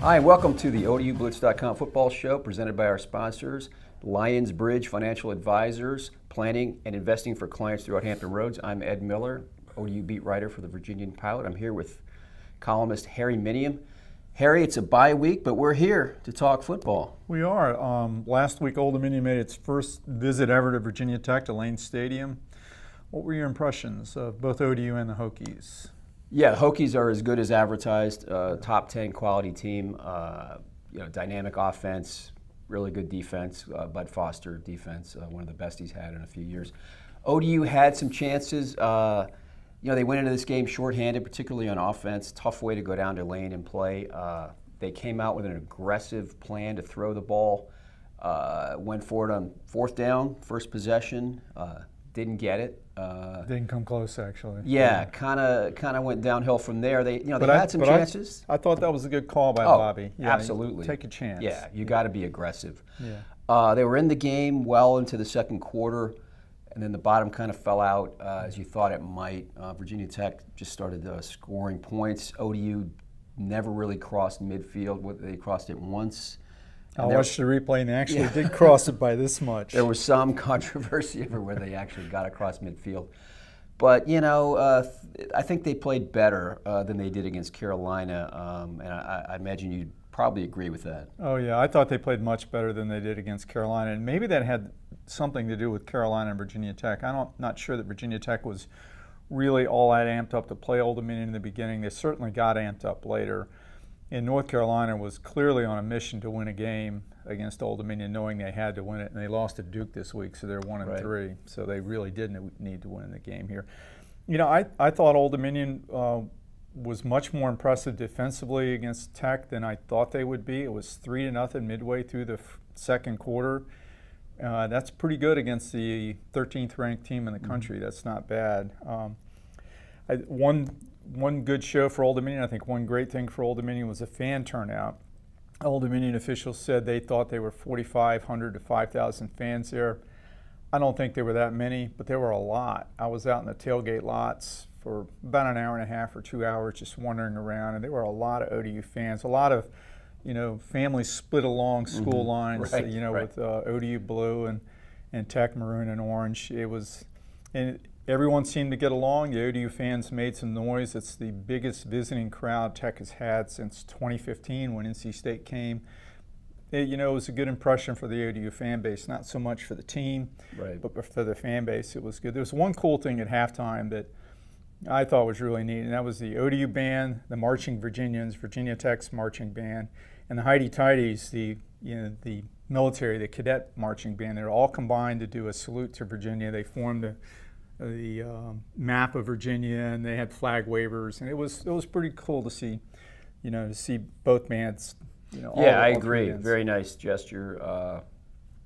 Hi, and welcome to the ODUblitz.com football show presented by our sponsors, Lions Bridge Financial Advisors, planning and investing for clients throughout Hampton Roads. I'm Ed Miller, ODU beat writer for the Virginian-Pilot. I'm here with columnist Harry Minium. Harry, it's a bye week, but we're here to talk football. We are. Last week, Old Dominion made its first visit ever to Virginia Tech, to Lane Stadium. What were your impressions of both ODU and the Hokies? Yeah, the Hokies are as good as advertised. Top 10 quality team. Dynamic offense, really good defense. Bud Foster defense, one of the best he's had in a few years. ODU had some chances. They went into this game shorthanded, particularly on offense. Tough way to go down to Lane and play. They came out with an aggressive plan to throw the ball. Went for it on fourth down, first possession. Didn't get it. Didn't come close, actually. Yeah, kind of went downhill from there. They had some chances. I thought that was a good call by Bobby. Yeah, absolutely. Take a chance. Yeah, you got to be aggressive. Yeah. They were in the game well into the second quarter, and then the bottom kind of fell out as you thought it might. Virginia Tech just started scoring points. ODU never really crossed midfield. They crossed it once. I watched the replay, and they actually did cross it by this much. There was some controversy over where they actually got across midfield. But, I think they played better than they did against Carolina, and I imagine you'd probably agree with that. Oh, yeah. I thought they played much better than they did against Carolina, and maybe that had something to do with Carolina and Virginia Tech. I'm not sure that Virginia Tech was really all that amped up to play Old Dominion in the beginning. They certainly got amped up later. And North Carolina was clearly on a mission to win a game against Old Dominion, knowing they had to win it, and they lost to Duke this week, so they're 1-3. So they really did need to win the game here. I thought Old Dominion was much more impressive defensively against Tech than I thought they would be. It was 3-0 midway through the second quarter. That's pretty good against the 13th ranked team in the country. That's not bad. One good show for Old Dominion. I think one great thing for Old Dominion was the fan turnout. Old Dominion officials said they thought they were 4,500 to 5,000 fans there. I don't think there were that many, but there were a lot. I was out in the tailgate lots for about an hour and a half or 2 hours just wandering around, and there were a lot of ODU fans. A lot of, families split along school lines, right. With ODU blue and Tech maroon and orange. Everyone seemed to get along. The ODU fans made some noise. It's the biggest visiting crowd Tech has had since 2015 when NC State came. It was a good impression for the ODU fan base, not so much for the team, but for the fan base, it was good. There was one cool thing at halftime that I thought was really neat, and that was the ODU band, the Marching Virginians, Virginia Tech's marching band, and the Heidi Tidies, the military, the cadet marching band. They were all combined to do a salute to Virginia. They formed the map of Virginia, and they had flag wavers, and it was pretty cool to see, to see both bands. I agree. Very nice gesture.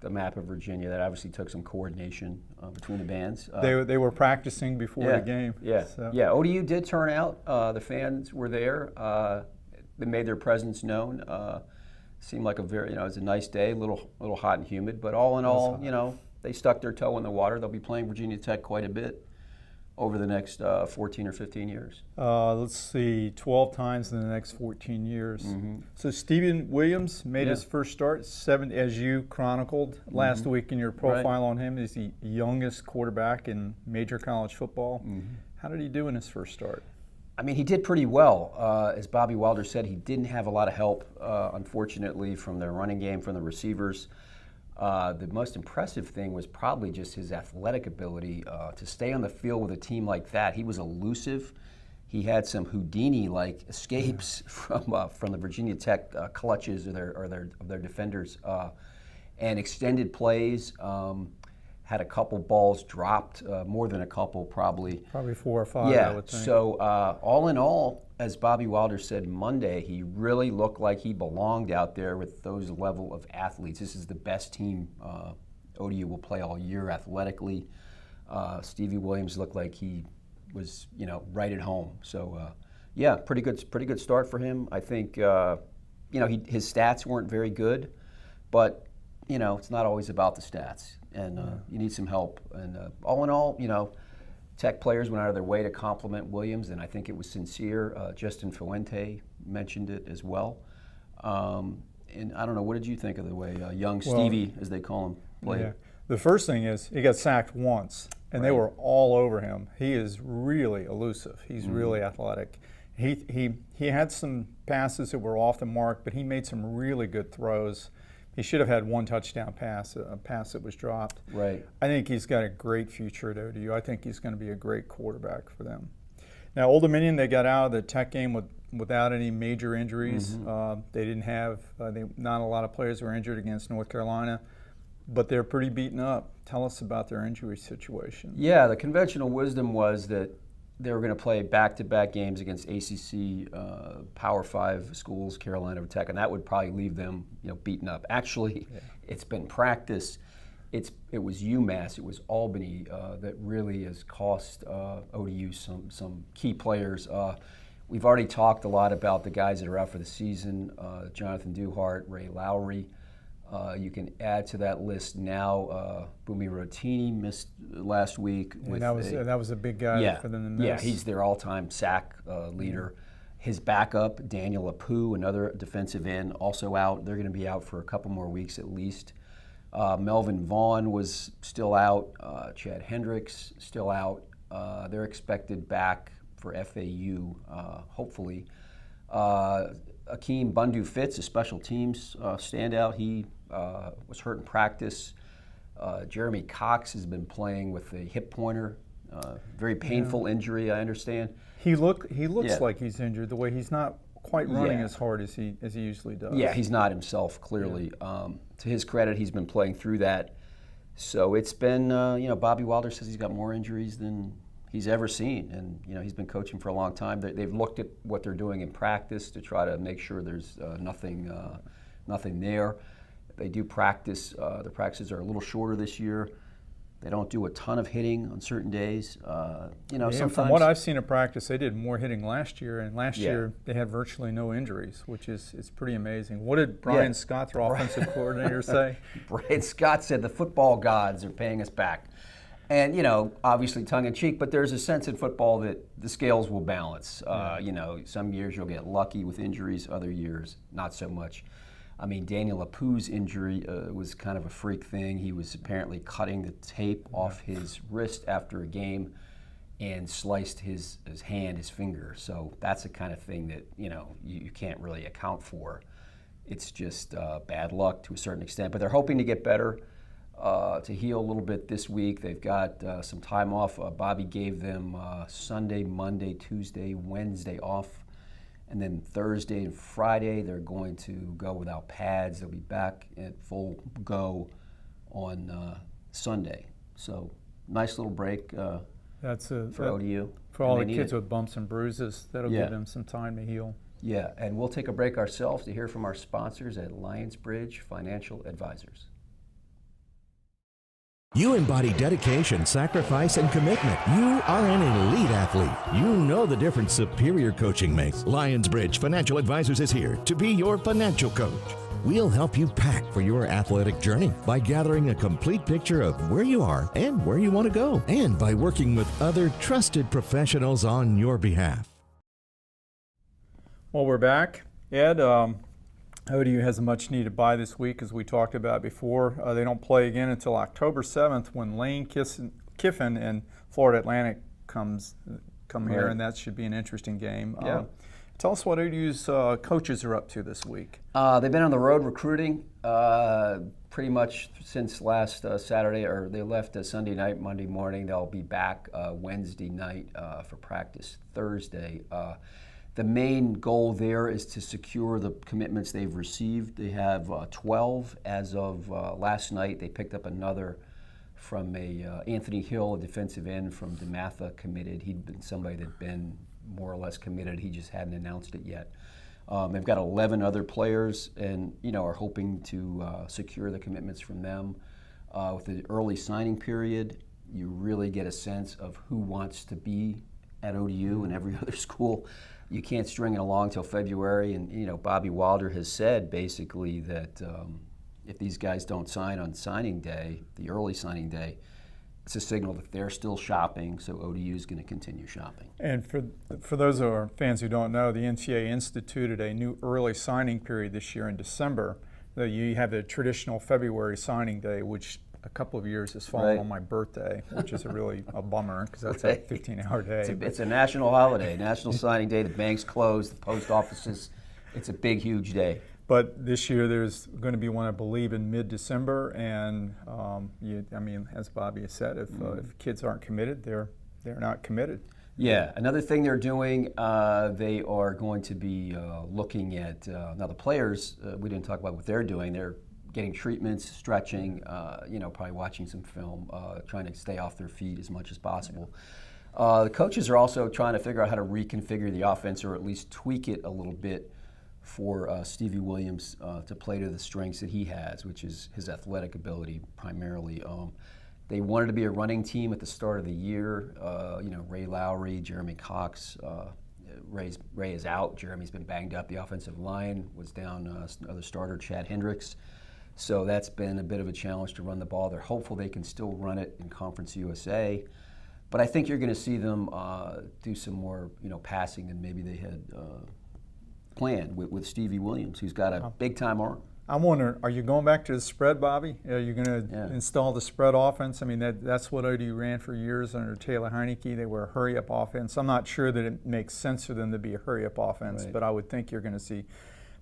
The map of Virginia. That obviously took some coordination between the bands. They were practicing before the game. Yeah, so. Yeah. ODU did turn out. The fans were there. They made their presence known. Seemed like it was a nice day. A little hot and humid, but all in all, they stuck their toe in the water. They'll be playing Virginia Tech quite a bit over the next 14 or 15 years. Let's see, 12 times in the next 14 years. So Stephen Williams made his first start, 7, as you chronicled last week in your profile on him. He's the youngest quarterback in major college football. How did he do in his first start? I mean, he did pretty well. As Bobby Wilder said, he didn't have a lot of help, unfortunately, from their running game, from the receivers. The most impressive thing was probably just his athletic ability to stay on the field with a team like that. He was elusive. He had some Houdini-like escapes from the Virginia Tech clutches of their defenders, and extended plays. Had a couple balls dropped, more than a couple probably. Probably 4 or 5, yeah, I would think. So all in all, as Bobby Wilder said Monday, he really looked like he belonged out there with those level of athletes. This is the best team ODU will play all year athletically. Stevie Williams looked like he was, right at home. So, pretty good start for him. I think, his stats weren't very good, but it's not always about the stats, and you need some help. And all in all, Tech players went out of their way to compliment Williams, and I think it was sincere. Justin Fuente mentioned it as well. And I don't know, what did you think of the way young Stevie, as they call him, played? Yeah. The first thing is he got sacked once, and they were all over him. He is really elusive. He's really athletic. He had some passes that were off the mark, but he made some really good throws. He should have had one touchdown pass, a pass that was dropped. Right. I think he's got a great future at ODU. I think he's going to be a great quarterback for them. Now, Old Dominion, they got out of the Tech game without any major injuries. They didn't have, not a lot of players were injured against North Carolina, but they're pretty beaten up. Tell us about their injury situation. Yeah, the conventional wisdom was that they were going to play back-to-back games against ACC Power 5 schools, Carolina or Tech, and that would probably leave them, beaten up. Actually, it's been practice. It was UMass, it was Albany that really has cost ODU some key players. We've already talked a lot about the guys that are out for the season, Jonathan Duhart, Ray Lowry. You can add to that list now. Bumi Rotini missed last week. That was a big guy for them to miss. Yeah, he's their all-time sack leader. His backup, Daniel Apu, another defensive end, also out. They're going to be out for a couple more weeks at least. Melvin Vaughn was still out. Chad Hendricks still out. They're expected back for FAU, hopefully. Akeem Bundu Fitz, a special teams standout. He was hurt in practice. Jeremy Cox has been playing with a hip pointer. Very painful injury, I understand. He looks like he's injured. The way he's not quite running as hard as he usually does. Yeah, he's not himself, clearly. To his credit, he's been playing through that. So it's been, Bobby Wilder says he's got more injuries than he's ever seen, and he's been coaching for a long time. They've looked at what they're doing in practice to try to make sure there's nothing there. They do practice. Their practices are a little shorter this year. They don't do a ton of hitting on certain days. Sometimes. From what I've seen in practice, they did more hitting last year, and last year they had virtually no injuries, which is pretty amazing. What did Brian Scott, their offensive coordinator, say? Brian Scott said the football gods are paying us back. And, obviously tongue-in-cheek, but there's a sense in football that the scales will balance. Some years you'll get lucky with injuries, other years not so much. I mean, Daniel Apu's injury was kind of a freak thing. He was apparently cutting the tape off his wrist after a game and sliced his hand, his finger. So that's the kind of thing that, you can't really account for. It's just bad luck to a certain extent. But they're hoping to get better. To heal a little bit this week. They've got some time off. Bobby gave them Sunday, Monday, Tuesday, Wednesday off. And then Thursday and Friday, they're going to go without pads. They'll be back at full go on Sunday. So nice little break for ODU. For all the kids with bumps and bruises, that'll give them some time to heal. Yeah, and we'll take a break ourselves to hear from our sponsors at Lionsbridge Financial Advisors. You embody dedication, sacrifice, and commitment. You are an elite athlete. You know the difference superior coaching makes. Lionsbridge Financial Advisors is here to be your financial coach. We'll help you pack for your athletic journey by gathering a complete picture of where you are and where you want to go, and by working with other trusted professionals on your behalf. Well, we're back. Ed, ODU has a much-needed bye this week, as we talked about before. They don't play again until October 7th when Lane Kiffin and Florida Atlantic come here, and that should be an interesting game. Yeah. Tell us what ODU's coaches are up to this week. They've been on the road recruiting pretty much since last Saturday, or they left Sunday night, Monday morning. They'll be back Wednesday night for practice Thursday. The main goal there is to secure the commitments they've received. They have 12 as of last night. They picked up another from Anthony Hill, a defensive end from DeMatha, committed. He'd been somebody that'd been more or less committed. He just hadn't announced it yet. They've got 11 other players, and are hoping to secure the commitments from them. With the early signing period, you really get a sense of who wants to be at ODU and every other school. You can't string it along till February, and Bobby Wilder has said basically that if these guys don't sign on signing day, the early signing day, it's a signal that they're still shopping, so ODU is going to continue shopping. And for those of our fans who don't know, the NCAA instituted a new early signing period this year in December. You have the traditional February signing day, which a couple of years has fallen on my birthday, which is a bummer because that's a 15-hour day. It's a national holiday, national signing day. The banks close, the post offices. It's a big, huge day. But this year there's going to be one, I believe, in mid-December, and as Bobby has said, if kids aren't committed, they're not committed. Yeah, another thing they're doing, they are going to be looking at now the players. We didn't talk about what they're doing. They're getting treatments, stretching, probably watching some film, trying to stay off their feet as much as possible. The coaches are also trying to figure out how to reconfigure the offense, or at least tweak it a little bit, for Stevie Williams to play to the strengths that he has, which is his athletic ability primarily. They wanted to be a running team at the start of the year. Ray Lowry, Jeremy Cox. Ray is out. Jeremy's been banged up. The offensive line was down. Another starter, Chad Hendricks. So that's been a bit of a challenge to run the ball. They're hopeful they can still run it in Conference USA. But I think you're going to see them do some more passing than maybe they had planned with Stevie Williams, who's got a big-time arm. I'm wondering, are you going back to the spread, Bobby? Are you going to install the spread offense? I mean, that's what ODU ran for years under Taylor Heineke. They were a hurry-up offense. I'm not sure that it makes sense for them to be a hurry-up offense, but I would think you're going to see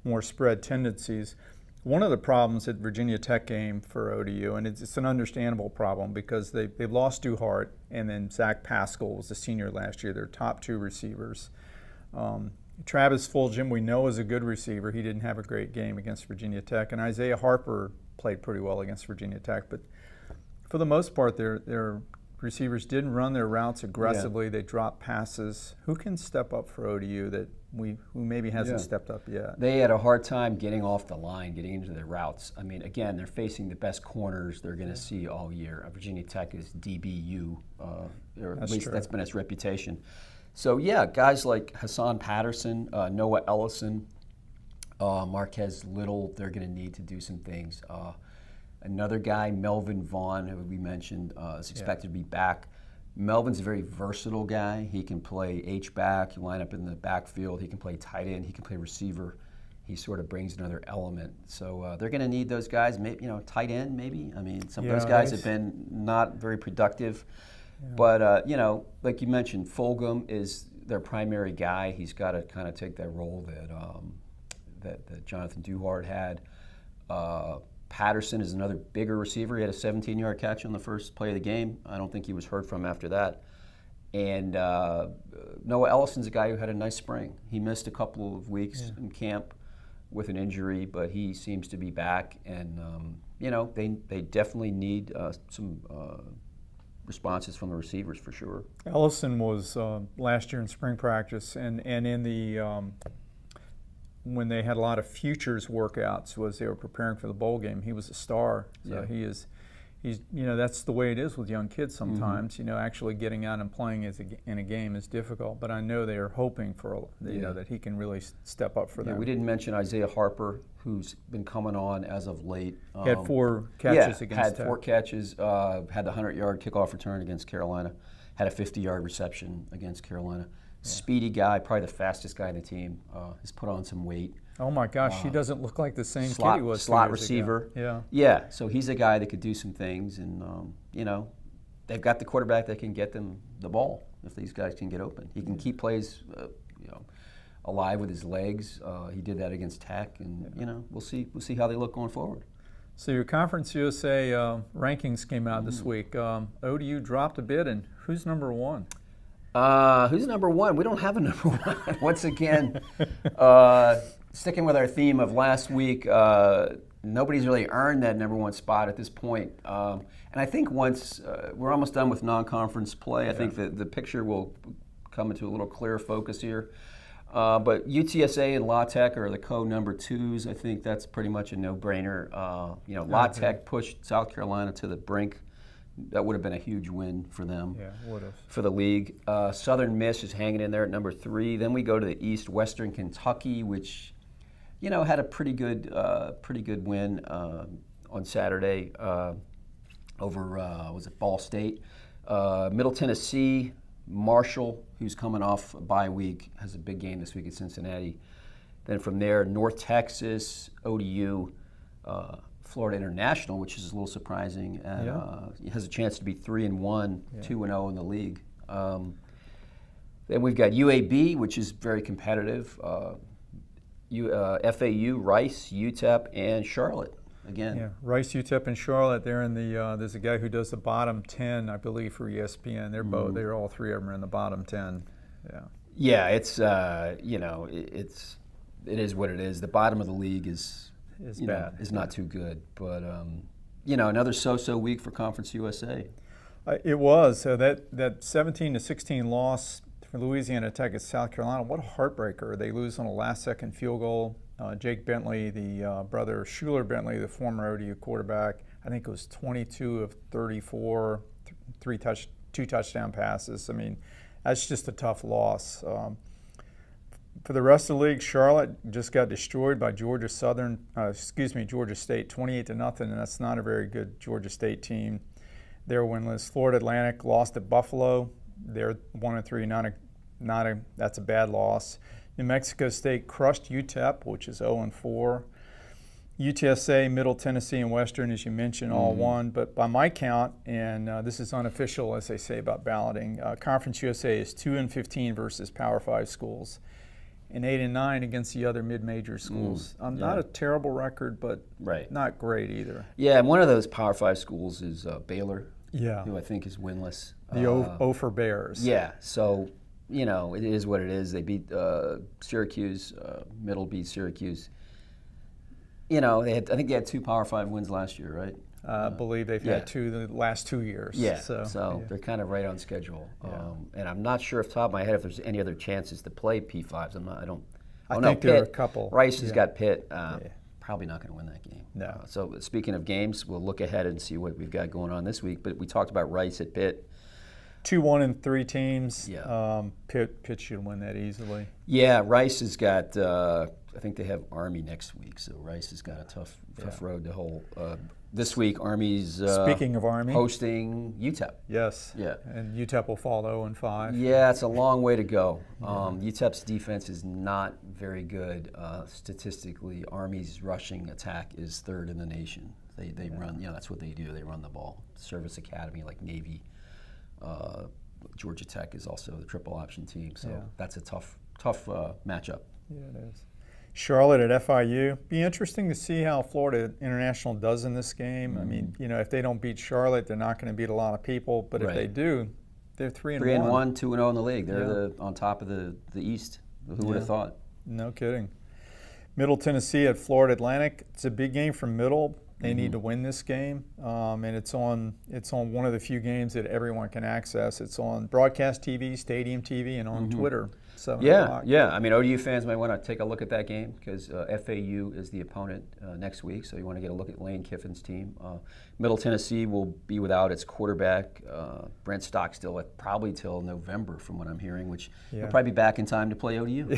more spread tendencies. One of the problems at Virginia Tech game for ODU, and it's an understandable problem because they lost Duhart, and then Zach Pascal was the senior last year, their top two receivers. Travis Fulgham, we know, is a good receiver. He didn't have a great game against Virginia Tech, and Isaiah Harper played pretty well against Virginia Tech. But for the most part, their receivers didn't run their routes aggressively. They dropped passes. Who can step up for ODU who maybe hasn't stepped up yet? They had a hard time getting off the line, getting into their routes. I mean, again, they're facing the best corners they're going to see all year. Virginia Tech is DBU, or at least that's been its reputation. So, guys like Hassan Patterson, Noah Ellison, Marquez Little, they're going to need to do some things. Another guy, Melvin Vaughn, who we mentioned, is expected to be back. Melvin's a very versatile guy. He can play H-back, he line up in the backfield, he can play tight end, he can play receiver. He sort of brings another element. So they're going to need those guys, maybe, tight end maybe. I mean, some of those guys have been not very productive. Yeah. But, like you mentioned, Fulgham is their primary guy. He's got to kind of take that role that Jonathan Duhart had. Patterson is another bigger receiver. He had a 17-yard catch on the first play of the game. I don't think he was heard from after that. And Noah Ellison's a guy who had a nice spring. He missed a couple of weeks in camp with an injury, but he seems to be back. And, they definitely need some responses from the receivers for sure. Ellison was last year in spring practice, and in the when they had a lot of futures workouts, was they were preparing for the bowl game. He was a star. So he's that's the way it is with young kids sometimes. Actually getting out and playing in a game is difficult. But I know they are hoping for that he can really step up for them. We didn't mention Isaiah Harper, who's been coming on as of late. He had 4 catches against Tech. Had 4 catches. Had the 100-yard kickoff return against Carolina. Had a 50-yard reception against Carolina. Speedy guy, probably the fastest guy in the team. Has put on some weight. Oh my gosh, he doesn't look like the same kid he was 2 slot years receiver. ago. Yeah. So he's a guy that could do some things, and they've got the quarterback that can get them the ball if these guys can get open. He can keep plays, alive with his legs. He did that against Tech, and we'll see how they look going forward. So your Conference USA rankings came out this week. ODU dropped a bit, and who's number 1? Who's number 1? We don't have a number 1. Once again, sticking with our theme of last week, nobody's really earned that number 1 spot at this point. And I think once we're almost done with non-conference play, I think that the picture will come into a little clearer focus here. But UTSA and La Tech are the co-number 2s. I think that's pretty much a no-brainer. La Tech pushed South Carolina to the brink. That would have been a huge win for them, for the league. Southern Miss is hanging in there at number 3. Then we go to the East, Western Kentucky, which, had a pretty good win on Saturday. over, was it Ball State? Middle Tennessee, Marshall, who's coming off a bye week, has a big game this week at Cincinnati. Then from there, North Texas, ODU, Florida International, which is a little surprising, and has a chance to be 3-1, 2-0 in the league. Then we've got UAB, which is very competitive. FAU, Rice, UTEP, and Charlotte. Again, yeah, Rice, UTEP, and Charlotte. They're in the. There's a guy who does the bottom 10, I believe, for ESPN. They're both. They're all three of them are in the bottom 10. Yeah. Yeah, it's it is what it is. The bottom of the league is bad. Is not too good, but another so-so week for Conference USA. It was. So that 17-16 loss for Louisiana Tech at South Carolina. What a heartbreaker! They lose on a last-second field goal. Jake Bentley, the brother of Schuler Bentley, the former ODU quarterback, I think it was 22 of 34, two touchdown passes. I mean, that's just a tough loss. For the rest of the league, Charlotte just got destroyed by Georgia State, 28-0, and that's not a very good Georgia State team. They're winless. Florida Atlantic lost at Buffalo. They're 1-3, that's a bad loss. New Mexico State crushed UTEP, which is 0-4. UTSA, Middle Tennessee, and Western, as you mentioned, all won. But by my count, and this is unofficial, as they say about balloting, Conference USA is 2-15 versus Power 5 schools, and 8-9 against the other mid-major schools. Not a terrible record, but not great either. Yeah, and one of those Power 5 schools is Baylor, who I think is winless. The O for Bears. Yeah, so it is what it is. They beat Syracuse. Middle beat Syracuse. I think they had 2 Power 5 wins last year, right? I believe they've had 2 the last 2 years. Yeah, so they're kind of right on schedule. And I'm not sure off the top of my head if there's any other chances to play P5s. I think there are a couple. Rice has got Pitt. Probably not going to win that game. No. So speaking of games, we'll look ahead and see what we've got going on this week. But we talked about Rice at Pitt. 2 1-3 teams. Yeah. Pitt should win that easily. Yeah, Rice has got. I think they have Army next week, so Rice has got a tough road to hoe. This week, Army's speaking of Army, hosting UTEP. Yes. Yeah. And UTEP will fall 0-5. Yeah, it's a long way to go. UTEP's defense is not very good statistically. Army's rushing attack is 3rd in the nation. They run. That's what they do. They run the ball. Service Academy, like Navy. Georgia Tech is also the triple option team, so that's a tough matchup. Yeah, it is. Charlotte at FIU. Be interesting to see how Florida International does in this game. I mean, if they don't beat Charlotte, they're not going to beat a lot of people. But if they do, they're 3-1. 3-1, 2-0 in the league. They're on top of the East. Who would have thought? No kidding. Middle Tennessee at Florida Atlantic. It's a big game for Middle. They need to win this game, and it's on one of the few games that everyone can access. It's on broadcast TV, Stadium TV, and on Twitter. Yeah. I mean, ODU fans might want to take a look at that game because FAU is the opponent next week, so you want to get a look at Lane Kiffin's team. Middle Tennessee will be without its quarterback, Brent Stockstill, probably till November, from what I'm hearing, which he'll probably be back in time to play ODU.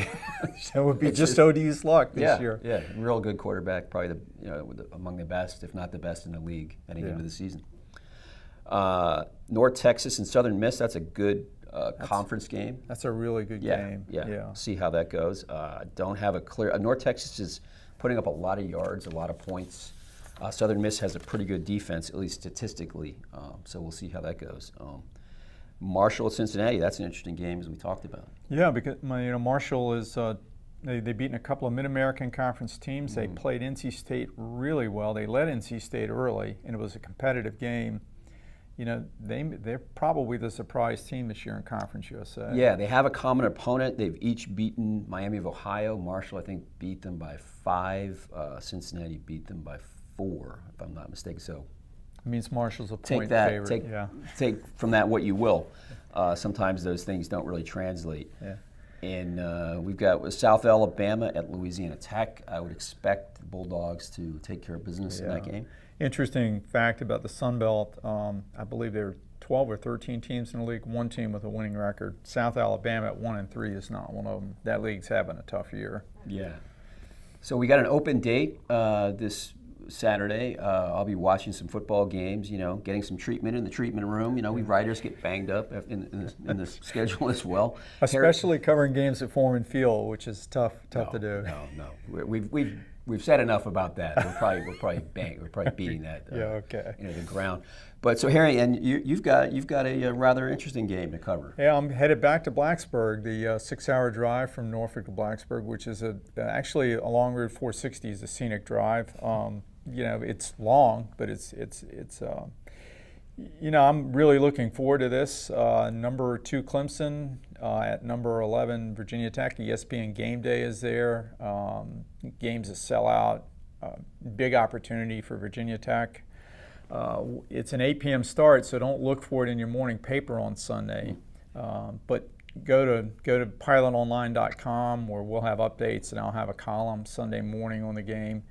That would be just ODU's luck this year. Yeah, real good quarterback, probably among the best, if not the best in the league heading into the season. North Texas and Southern Miss, that's a good conference game. That's a really good game. Yeah. See how that goes. Don't have a clear. North Texas is putting up a lot of yards, a lot of points. Southern Miss has a pretty good defense, at least statistically. So we'll see how that goes. Marshall at Cincinnati. That's an interesting game, as we talked about. Yeah, because Marshall is. They've beaten a couple of Mid-American Conference teams. They played NC State really well. They led NC State early, and it was a competitive game. They're probably the surprise team this year in Conference USA. Yeah, they have a common opponent. They've each beaten Miami of Ohio. Marshall, I think, beat them by 5. Cincinnati beat them by 4, if I'm not mistaken. So it means Marshall's a point favorite. Take from that what you will. Sometimes those things don't really translate. Yeah. And we've got South Alabama at Louisiana Tech. I would expect the Bulldogs to take care of business in that game. Interesting fact about the Sun Belt, I believe there are 12 or 13 teams in the league, one team with a winning record. South Alabama at 1-3 is not one of them. That league's having a tough year. Yeah. So we got an open date this Saturday. I'll be watching some football games, getting some treatment in the treatment room. We writers get banged up in the schedule as well. Especially covering games at Foreman Field, which is tough to do. No. We've said enough about that. We're probably beating that into the ground. But so Harry, and you've got a rather interesting game to cover. Yeah, I'm headed back to Blacksburg, the 6-hour drive from Norfolk to Blacksburg, which is actually along Route 460 is a scenic drive. It's long, but it's I'm really looking forward to this. Number 2 Clemson at number 11 Virginia Tech. ESPN Game Day is there. Game's a sellout. Big opportunity for Virginia Tech. It's an 8 p.m. start, so don't look for it in your morning paper on Sunday. But go to pilotonline.com where we'll have updates, and I'll have a column Sunday morning on the game.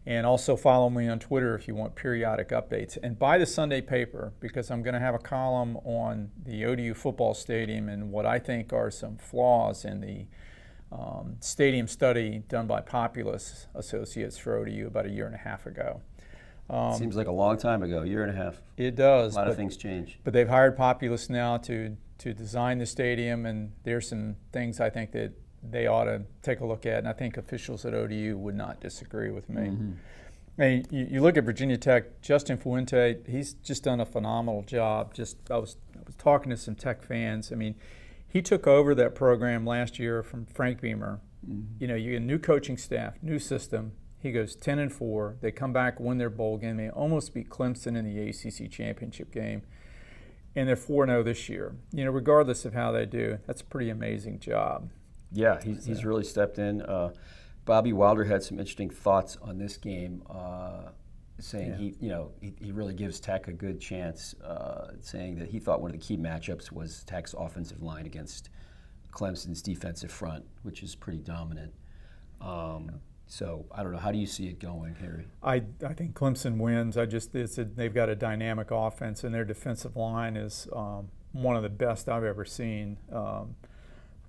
And also follow me on Twitter if you want periodic updates. And buy the Sunday paper, because I'm going to have a column on the ODU football stadium and what I think are some flaws in the stadium study done by Populous Associates for ODU about a year and a half ago. Seems like a long time ago, year and a half. It does. A lot of things change. But they've hired Populous now to design the stadium, and there's some things I think that they ought to take a look at, and I think officials at ODU would not disagree with me. Mm-hmm. I mean, you look at Virginia Tech, Justin Fuente, he's just done a phenomenal job. I was talking to some Tech fans. I mean, he took over that program last year from Frank Beamer. Mm-hmm. You get a new coaching staff, new system. He goes 10-4. They come back, win their bowl game. They almost beat Clemson in the ACC championship game, and they're 4-0 this year. Regardless of how they do, that's a pretty amazing job. Yeah, he's really stepped in. Bobby Wilder had some interesting thoughts on this game, saying he really gives Tech a good chance, saying that he thought one of the key matchups was Tech's offensive line against Clemson's defensive front, which is pretty dominant. So I don't know. How do you see it going, Harry? I think Clemson wins. They've got a dynamic offense, and their defensive line is one of the best I've ever seen.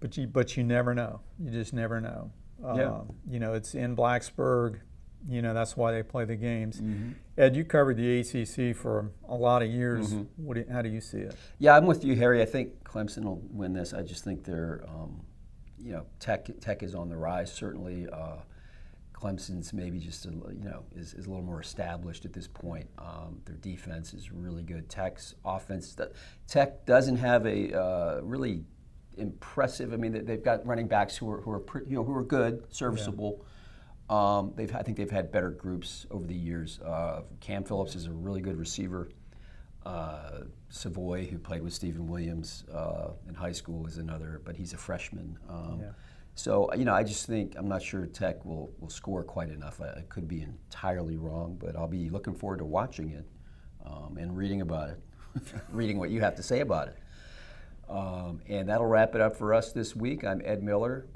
But you never know. You just never know. It's in Blacksburg. That's why they play the games. Mm-hmm. Ed, you covered the ACC for a lot of years. Mm-hmm. How do you see it? Yeah, I'm with you, Harry. I think Clemson will win this. I just think they're, Tech is on the rise. Certainly, Clemson's maybe just is a little more established at this point. Their defense is really good. Tech's offense. Tech doesn't have a really impressive. I mean, they've got running backs who are good, serviceable. Yeah. I think they've had better groups over the years. Cam Phillips is a really good receiver. Savoy, who played with Stephen Williams in high school, is another, but he's a freshman. So I just think I'm not sure Tech will score quite enough. I could be entirely wrong, but I'll be looking forward to watching it and reading about it, reading what you have to say about it. And that'll wrap it up for us this week. I'm Ed Miller.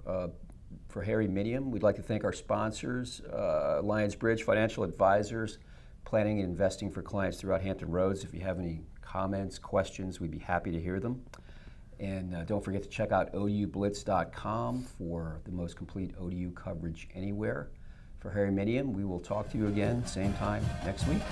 For Harry Minium, we'd like to thank our sponsors, Lions Bridge Financial Advisors, planning and investing for clients throughout Hampton Roads. If you have any comments, questions, we'd be happy to hear them. And don't forget to check out ODUblitz.com for the most complete ODU coverage anywhere. For Harry Minium, we will talk to you again, same time next week.